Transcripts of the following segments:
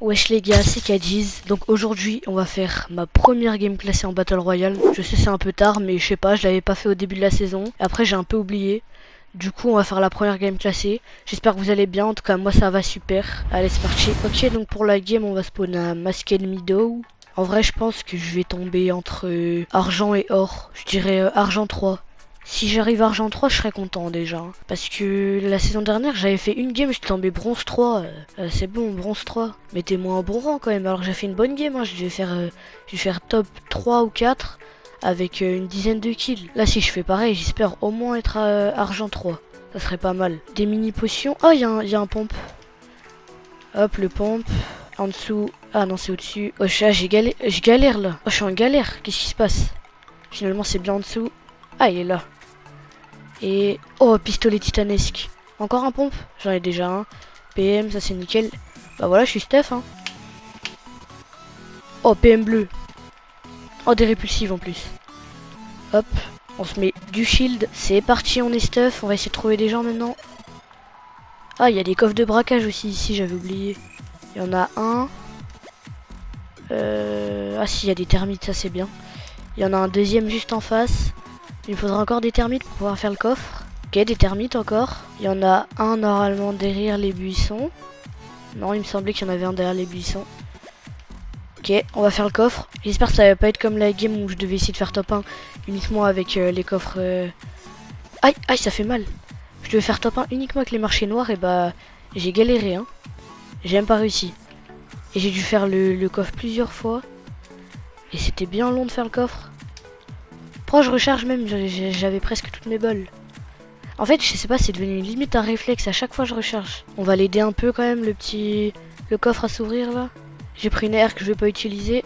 Wesh les gars, c'est Kadiz. Donc aujourd'hui, on va faire ma première game classée en Battle Royale. Je sais c'est un peu tard, mais je sais pas, je l'avais pas fait au début de la saison. Après j'ai un peu oublié. Du coup, on va faire la première game classée. J'espère que vous allez bien. En tout cas, moi ça va super. Allez, c'est parti. Ok, donc pour la game, on va spawn à Masked Meadow. En vrai, je pense que je vais tomber entre argent et or. Je dirais argent 3. Si j'arrive argent 3, je serais content déjà, hein. Parce que la saison dernière, j'avais fait une game, j'étais tombé bronze 3. C'est bon, bronze 3. Mettez-moi un bon rang quand même. Alors que j'ai fait une bonne game, hein. Je vais faire top 3 ou 4 avec une dizaine de kills. Là, si je fais pareil, j'espère au moins être à argent 3. Ça serait pas mal. Des mini potions. Oh, y a un pompe. Hop, le pompe. En dessous. Ah non, c'est au-dessus. Oh, je galère là. Oh, je suis en galère. Qu'est-ce qui se passe? Finalement, c'est bien en dessous. Ah, il est là. Et... Oh, pistolet titanesque. Encore un pompe? J'en ai déjà un. PM, ça c'est nickel. Bah voilà, je suis Steph, hein. Oh, PM bleu. Oh, des répulsives en plus. Hop, on se met du shield. C'est parti, on est Steph. On va essayer de trouver des gens maintenant. Ah, il y a des coffres de braquage aussi ici, j'avais oublié. Il y en a un. Ah si, il y a des termites, ça c'est bien. Il y en a un deuxième juste en face. Il me faudra encore des termites pour pouvoir faire le coffre. Ok, des termites encore. Il y en a un normalement derrière les buissons. Non, il me semblait qu'il y en avait un derrière les buissons. Ok, on va faire le coffre. J'espère que ça va pas être comme la game où je devais essayer de faire top 1 uniquement avec les coffres... Aïe, aïe, ça fait mal. Je devais faire top 1 uniquement avec les marchés noirs et bah... J'ai galéré, hein. J'ai même pas réussi. Et j'ai dû faire le coffre plusieurs fois. Et c'était bien long de faire le coffre. Pourquoi je recharge même? J'avais presque toutes mes balles. En fait, je sais pas, c'est devenu limite un réflexe. À chaque fois, je recharge. On va l'aider un peu quand même, le coffre à s'ouvrir là. J'ai pris une air que je vais pas utiliser.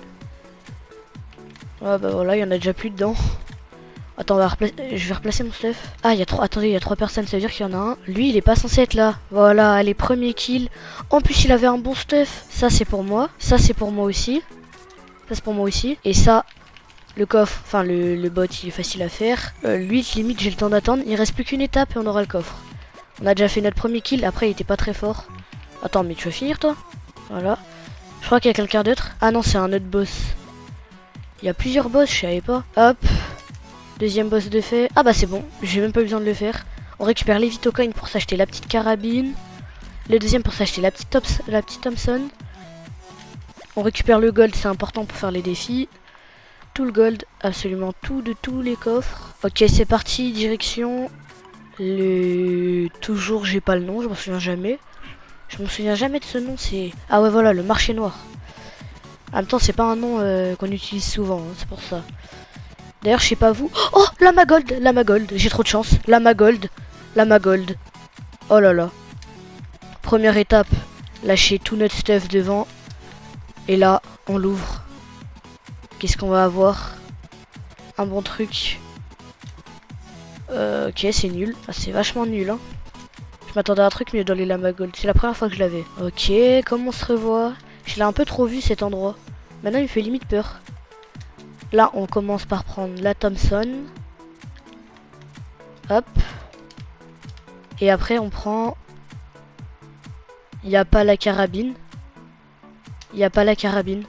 Ah bah voilà, il y en a déjà plus dedans. Attends, je vais replacer mon stuff. Ah, il y a trois. Attendez, il y a 3 personnes, ça veut dire qu'il y en a un. Lui, il est pas censé être là. Voilà, allez, premier kill. En plus, il avait un bon stuff. Ça, c'est pour moi. Ça, c'est pour moi aussi. Ça, c'est pour moi aussi. Et ça, le coffre, enfin le bot, il est facile à faire. Lui, limite, j'ai le temps d'attendre. Il reste plus qu'une étape et on aura le coffre. On a déjà fait notre premier kill. Après, il était pas très fort. Attends, mais tu vas finir, toi? Voilà. Je crois qu'il y a quelqu'un d'autre. Ah non, c'est un autre boss. Il y a plusieurs boss, je savais pas. Hop. Deuxième boss de fait. Ah bah c'est bon, j'ai même pas eu besoin de le faire. On récupère les Vitocoins pour s'acheter la petite carabine. Le deuxième pour s'acheter la petite Thompson. On récupère le gold, c'est important pour faire les défis. Tout le gold, absolument tout de tous les coffres. Ok, c'est parti, direction. Toujours, j'ai pas le nom, je m'en souviens jamais. Je me souviens jamais de ce nom, c'est... Ah ouais, voilà, le marché noir. En même temps, c'est pas un nom qu'on utilise souvent, hein, c'est pour ça. D'ailleurs, je sais pas vous. Oh, la Magold, j'ai trop de chance. La Magold. Oh là là. Première étape, lâcher tout notre stuff devant. Et là, on l'ouvre. Qu'est-ce qu'on va avoir? Un bon truc. Ok, c'est nul. Ah, c'est vachement nul, hein. Je m'attendais à un truc mieux dans les Lamagold. C'est la première fois que je l'avais. Ok, comment on se revoit? Je l'ai un peu trop vu cet endroit. Maintenant, il me fait limite peur. Là, on commence par prendre la Thompson. Hop. Et après, on prend... Il n'y a pas la carabine. Il n'y a pas la carabine.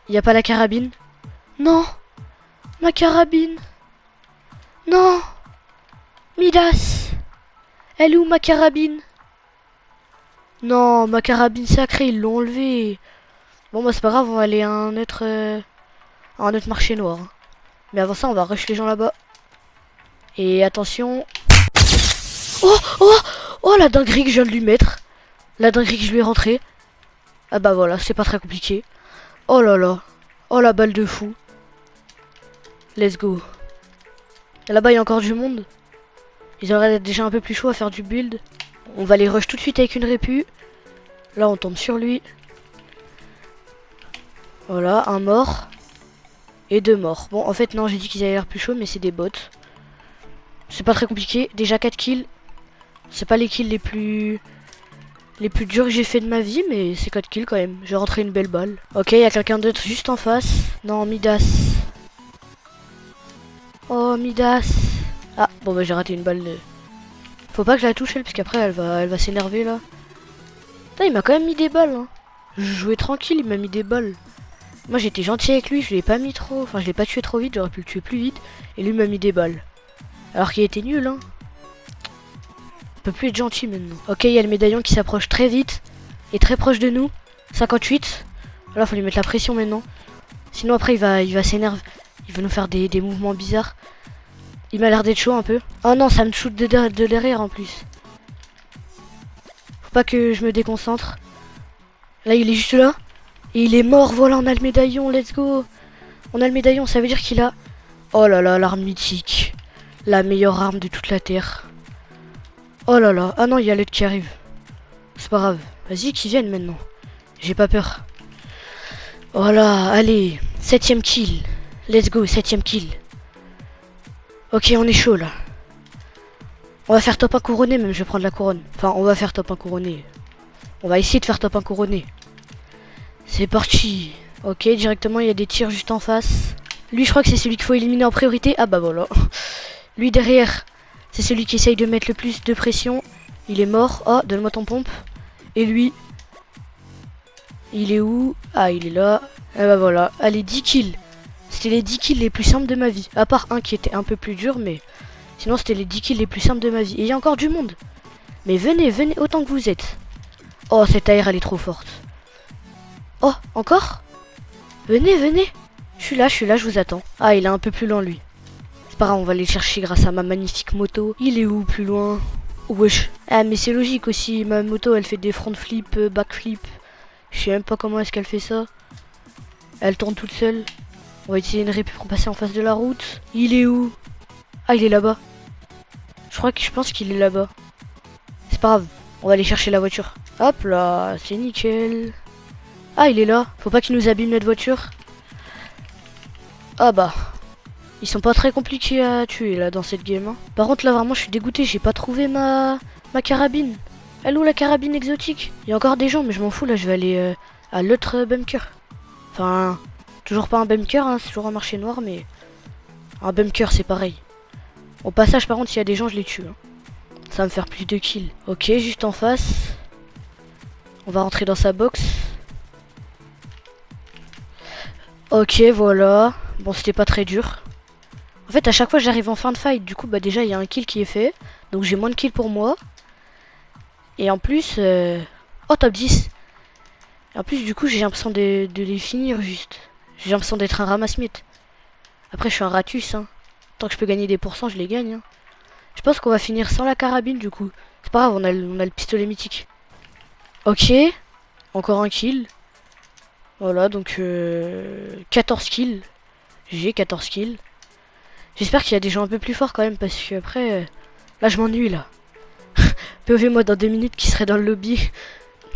Il n'y a pas la carabine. Non! Ma carabine! Non! Midas! Elle est où ma carabine? Non, ma carabine sacrée, ils l'ont enlevée. Bon, bah c'est pas grave, on va aller à un autre marché noir, hein. Mais avant ça, on va rush les gens là-bas. Et attention... Oh, oh, oh, la dinguerie que je viens de lui mettre. La dinguerie que je lui ai rentrée. Ah bah voilà, c'est pas très compliqué. Oh là là. Oh la balle de fou. Let's go. Là-bas, il y a encore du monde. Ils auraient être déjà un peu plus chaud à faire du build. On va les rush tout de suite avec une répu. Là, on tombe sur lui. Voilà, un mort. Et 2 morts. Bon, en fait, non, j'ai dit qu'ils avaient l'air plus chauds, mais c'est des bots. C'est pas très compliqué. Déjà 4 kills. C'est pas les kills les plus durs que j'ai fait de ma vie, mais c'est 4 kills quand même. J'ai rentré une belle balle. Ok, il y a quelqu'un d'autre juste en face. Non, Midas. Oh, Midas. Ah, bon bah j'ai raté une balle. Faut pas que je la touche elle, parce qu'après elle va s'énerver là. Putain, il m'a quand même mis des balles. Hein. Je jouais tranquille, il m'a mis des balles. Moi j'étais gentil avec lui, je l'ai pas mis trop. Enfin, je l'ai pas tué trop vite, j'aurais pu le tuer plus vite. Et lui m'a mis des balles. Alors qu'il était nul, hein. On peut plus être gentil maintenant. Ok, il y a le médaillon qui s'approche très vite. Et très proche de nous. 58. Là, faut lui mettre la pression maintenant. Sinon, après, il va s'énerver. Il va nous faire des mouvements bizarres. Il m'a l'air d'être chaud un peu. Oh non, ça me shoot de derrière en plus. Faut pas que je me déconcentre. Là, il est juste là. Et il est mort. Voilà, on a le médaillon. Let's go. On a le médaillon. Ça veut dire qu'il a... Oh là là, l'arme mythique. La meilleure arme de toute la Terre. Oh là là. Ah non, il y a l'aide qui arrive. C'est pas grave. Vas-y, qu'ils viennent maintenant. J'ai pas peur. Voilà, allez. 7ème kill. Let's go, 7ème kill. Ok, on est chaud là. On va faire top 1 couronné, même je vais prendre la couronne. Enfin, on va faire top 1 couronné. On va essayer de faire top 1 couronné. C'est parti. Ok, directement, il y a des tirs juste en face. Lui, je crois que c'est celui qu'il faut éliminer en priorité. Ah bah voilà. Lui derrière, c'est celui qui essaye de mettre le plus de pression. Il est mort. Oh, donne-moi ton pompe. Et lui, il est où? Ah, il est là. Ah bah voilà. Allez, 10 kills. C'était les 10 kills les plus simples de ma vie. À part un qui était un peu plus dur, mais... Sinon, c'était les 10 kills les plus simples de ma vie. Et il y a encore du monde. Mais venez, venez autant que vous êtes. Oh, cette AR, elle est trop forte. Oh, encore? Venez, venez. Je suis là, je vous attends. Ah, il est un peu plus loin, lui. C'est pas grave, on va aller le chercher grâce à ma magnifique moto. Il est où, plus loin? Wesh. Ah, mais c'est logique aussi. Ma moto, elle fait des front flip, backflip. Je sais même pas comment est-ce qu'elle fait ça. Elle tourne toute seule. On va utiliser une répée pour passer en face de la route. Il est où? Ah, il est là-bas. Je pense qu'il est là-bas. C'est pas grave. On va aller chercher la voiture. Hop là, c'est nickel. Ah, il est là. Faut pas qu'il nous abîme notre voiture. Ah bah. Ils sont pas très compliqués à tuer là dans cette game. Hein. Par contre là vraiment je suis dégoûté. J'ai pas trouvé ma carabine. Elle est où la carabine exotique? Il y a encore des gens mais je m'en fous là. Je vais aller à l'autre bunker. Enfin, toujours pas un bunker. Hein, c'est toujours un marché noir mais... Un bunker c'est pareil. Au passage par contre s'il y a des gens je les tue. Hein. Ça va me faire plus de kills. Ok, juste en face. On va rentrer dans sa box. Ok, voilà. Bon, c'était pas très dur. En fait, à chaque fois, j'arrive en fin de fight. Du coup, bah déjà, il y a un kill qui est fait. Donc, j'ai moins de kills pour moi. Et en plus... Oh, top 10. Et en plus, du coup, j'ai l'impression de les finir juste. J'ai l'impression d'être un ramasse-miettes. Après, je suis un ratus. Hein. Tant que je peux gagner des pourcents, je les gagne. Hein. Je pense qu'on va finir sans la carabine, du coup. C'est pas grave, on a le pistolet mythique. Ok. Encore un kill. Voilà, donc 14 kills. J'ai 14 kills. J'espère qu'il y a des gens un peu plus forts quand même, parce que après, là je m'ennuie là. POV moi dans 2 minutes qui serait dans le lobby.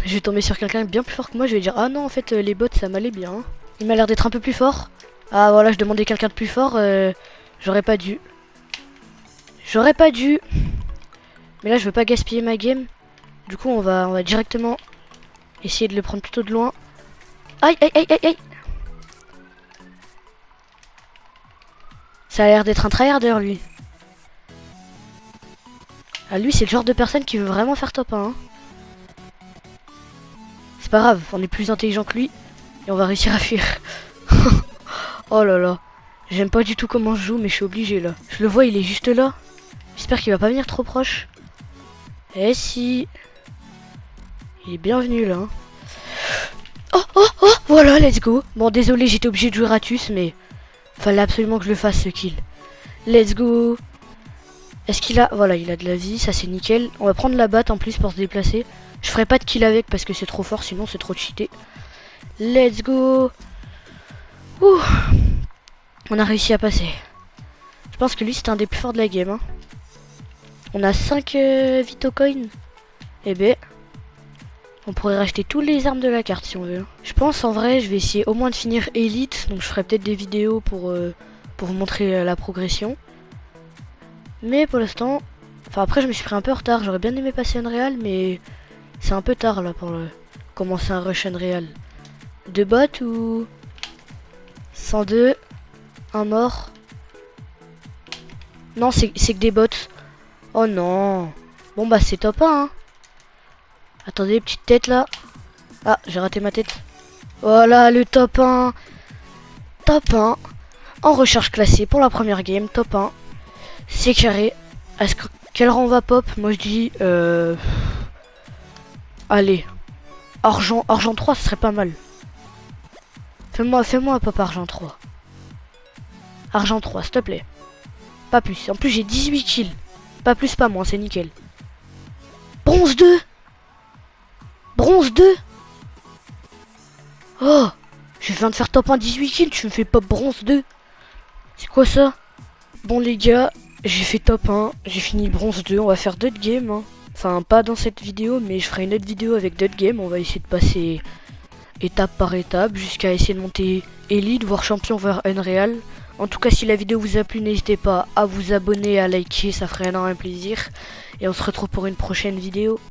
Je vais tomber sur quelqu'un bien plus fort que moi, je vais dire ah non en fait les bots ça m'allait bien. Hein. Il m'a l'air d'être un peu plus fort. Ah voilà, je demandais quelqu'un de plus fort, j'aurais pas dû. J'aurais pas dû. Mais là je veux pas gaspiller ma game. Du coup on va directement essayer de le prendre plutôt de loin. Aïe aïe aïe aïe aïe. Ça a l'air d'être un tryharder lui. Ah lui c'est le genre de personne qui veut vraiment faire top 1. Hein. C'est pas grave, on est plus intelligent que lui. Et on va réussir à fuir. Oh là là. J'aime pas du tout comment je joue mais je suis obligé là. Je le vois il est juste là. J'espère qu'il va pas venir trop proche. Eh si. Il est bienvenu là. Hein. Oh oh oh. Voilà let's go. Bon désolé j'étais obligé de jouer Ratus mais... Fallait absolument que je le fasse ce kill. Let's go. Est-ce qu'il a... Voilà, il a de la vie, ça c'est nickel. On va prendre la batte en plus pour se déplacer. Je ferai pas de kill avec parce que c'est trop fort, sinon c'est trop cheaté. Let's go. Ouh. On a réussi à passer. Je pense que lui c'était un des plus forts de la game. Hein. On a 5 Vito Coin. Eh ben... On pourrait racheter toutes les armes de la carte si on veut. Je pense en vrai je vais essayer au moins de finir Elite. Donc je ferai peut-être des vidéos pour vous montrer la progression. Mais pour l'instant... Enfin après je me suis pris un peu en retard. J'aurais bien aimé passer Unreal mais... C'est un peu tard là pour commencer un rush Unreal. 2 bots ou... 102. Un mort. Non c'est que des bots. Oh non. Bon bah c'est top 1 hein. Attendez, petite tête là. Ah, j'ai raté ma tête. Voilà, le top 1. Top 1. En recherche classée pour la première game. Top 1. C'est carré. Quel rang va pop? Moi je dis... Allez. Argent 3, ce serait pas mal. Fais-moi un pop argent 3. Argent 3, s'il te plaît. Pas plus. En plus, j'ai 18 kills. Pas plus, pas moins, c'est nickel. Bronze 2. Bronze 2. Oh, je viens de faire top 1 18 kills, tu me fais pop bronze 2. C'est quoi ça? Bon les gars, j'ai fait top 1, j'ai fini bronze 2, on va faire d'autres games. Hein. Enfin, pas dans cette vidéo, mais je ferai une autre vidéo avec d'autres games. On va essayer de passer étape par étape jusqu'à essayer de monter Elite, voire champion vers Unreal. En tout cas, si la vidéo vous a plu, n'hésitez pas à vous abonner, à liker, ça ferait énormément plaisir. Et on se retrouve pour une prochaine vidéo.